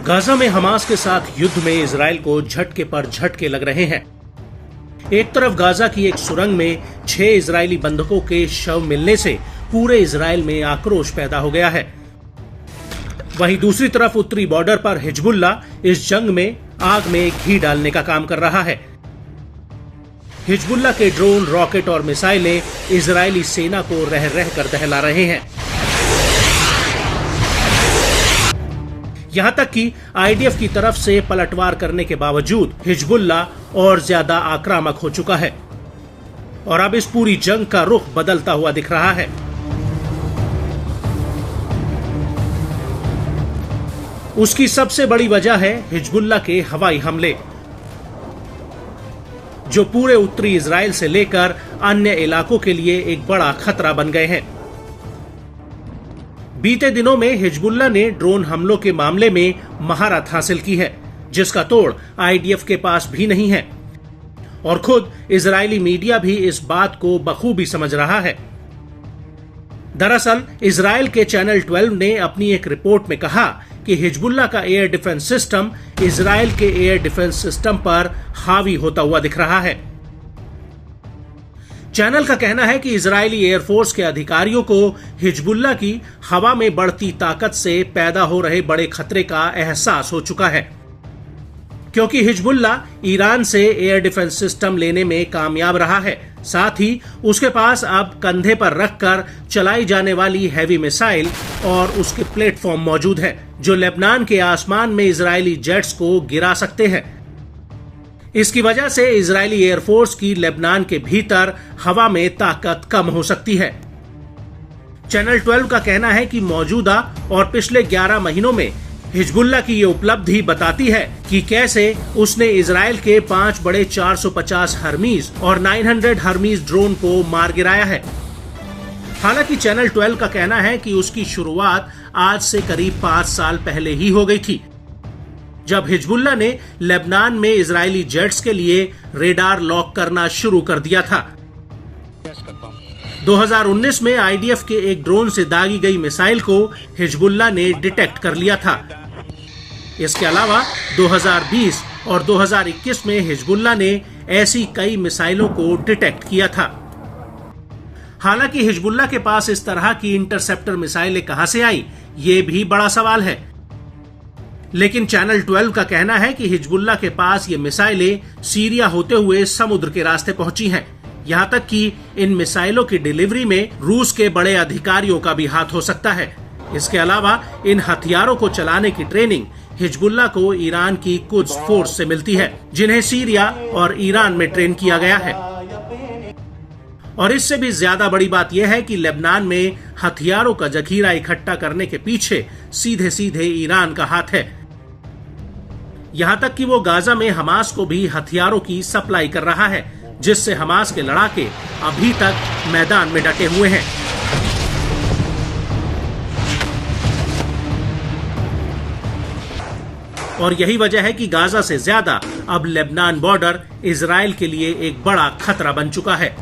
Gaza में Hamas के साथ युद्ध में इजराइल को झटके पर झटके लग रहे हैं। एक तरफ गाजा की एक सुरंग में 6 इजरायली बंधकों के शव मिलने से पूरे इजराइल में आक्रोश पैदा हो गया है। वहीं दूसरी तरफ उत्तरी बॉर्डर पर हिजबुल्ला इस जंग में आग में घी डालने का काम कर रहा है। हिजबुल्ला के ड्रोन, रॉकेट और मिसाइलें इजरायली सेना को रह रह कर दहला रहे हैं। यहां तक कि आईडीएफ की तरफ से पलटवार करने के बावजूद हिजबुल्ला और ज्यादा आक्रामक हो चुका है और अब इस पूरी जंग का रुख बदलता हुआ दिख रहा है। उसकी सबसे बड़ी वजह है हिजबुल्ला के हवाई हमले, जो पूरे उत्तरी इजराइल से लेकर अन्य इलाकों के लिए एक बड़ा खतरा बन गए हैं। बीते दिनों में हिजबुल्ला ने ड्रोन हमलों के मामले में महारत हासिल की है, जिसका तोड़ आईडीएफ के पास भी नहीं है और खुद इजरायली मीडिया भी इस बात को बखूबी समझ रहा है। दरअसल इजराइल के चैनल 12 ने अपनी एक रिपोर्ट में कहा कि हिजबुल्ला का एयर डिफेंस सिस्टम इजराइल के एयर डिफेंस सिस्टम पर हावी होता हुआ दिख रहा है। चैनल का कहना है कि इजरायली एयरफोर्स के अधिकारियों को हिजबुल्ला की हवा में बढ़ती ताकत से पैदा हो रहे बड़े खतरे का एहसास हो चुका है, क्योंकि हिजबुल्ला ईरान से एयर डिफेंस सिस्टम लेने में कामयाब रहा है। साथ ही उसके पास अब कंधे पर रखकर चलाई जाने वाली हैवी मिसाइल और उसके प्लेटफॉर्म मौजूद है, जो लेबनान के आसमान में इजरायली जेट्स को गिरा सकते हैं। इसकी वजह से इजरायली एयरफोर्स की लेबनान के भीतर हवा में ताकत कम हो सकती है। चैनल 12 का कहना है कि मौजूदा और पिछले 11 महीनों में हिजबुल्ला की ये उपलब्धि बताती है कि कैसे उसने इजराइल के 5 बड़े 450 हर्मीज और 900 हर्मीज ड्रोन को मार गिराया है। हालांकि चैनल 12 का कहना है कि उसकी शुरुआत आज से करीब 5 साल पहले ही हो गई थी, जब हिजबुल्ला ने लेबनान में इजरायली जेट्स के लिए रेडार लॉक करना शुरू कर दिया था। 2019 में आईडीएफ के एक ड्रोन से दागी गई मिसाइल को हिजबुल्ला ने डिटेक्ट कर लिया था। इसके अलावा 2020 और 2021 में हिजबुल्ला ने ऐसी कई मिसाइलों को डिटेक्ट किया था। हालांकि हिजबुल्ला के पास इस तरह की इंटरसेप्टर मिसाइलें कहां से आई, ये भी बड़ा सवाल है। लेकिन चैनल 12 का कहना है कि हिजबुल्ला के पास ये मिसाइलें सीरिया होते हुए समुद्र के रास्ते पहुंची हैं। यहां तक कि इन मिसाइलों की डिलीवरी में रूस के बड़े अधिकारियों का भी हाथ हो सकता है। इसके अलावा इन हथियारों को चलाने की ट्रेनिंग हिजबुल्ला को ईरान की कुद्स फोर्स से मिलती है, जिन्हें सीरिया और ईरान में ट्रेन किया गया है। और इससे भी ज्यादा बड़ी बात यह है कि लेबनान में हथियारों का जखीरा इकट्ठा करने के पीछे सीधे सीधे ईरान का हाथ है। यहां तक कि वो गाजा में हमास को भी हथियारों की सप्लाई कर रहा है, जिससे हमास के लड़ाके अभी तक मैदान में डटे हुए हैं। और यही वजह है कि गाजा से ज्यादा अब लेबनान बॉर्डर इजराइल के लिए एक बड़ा खतरा बन चुका है।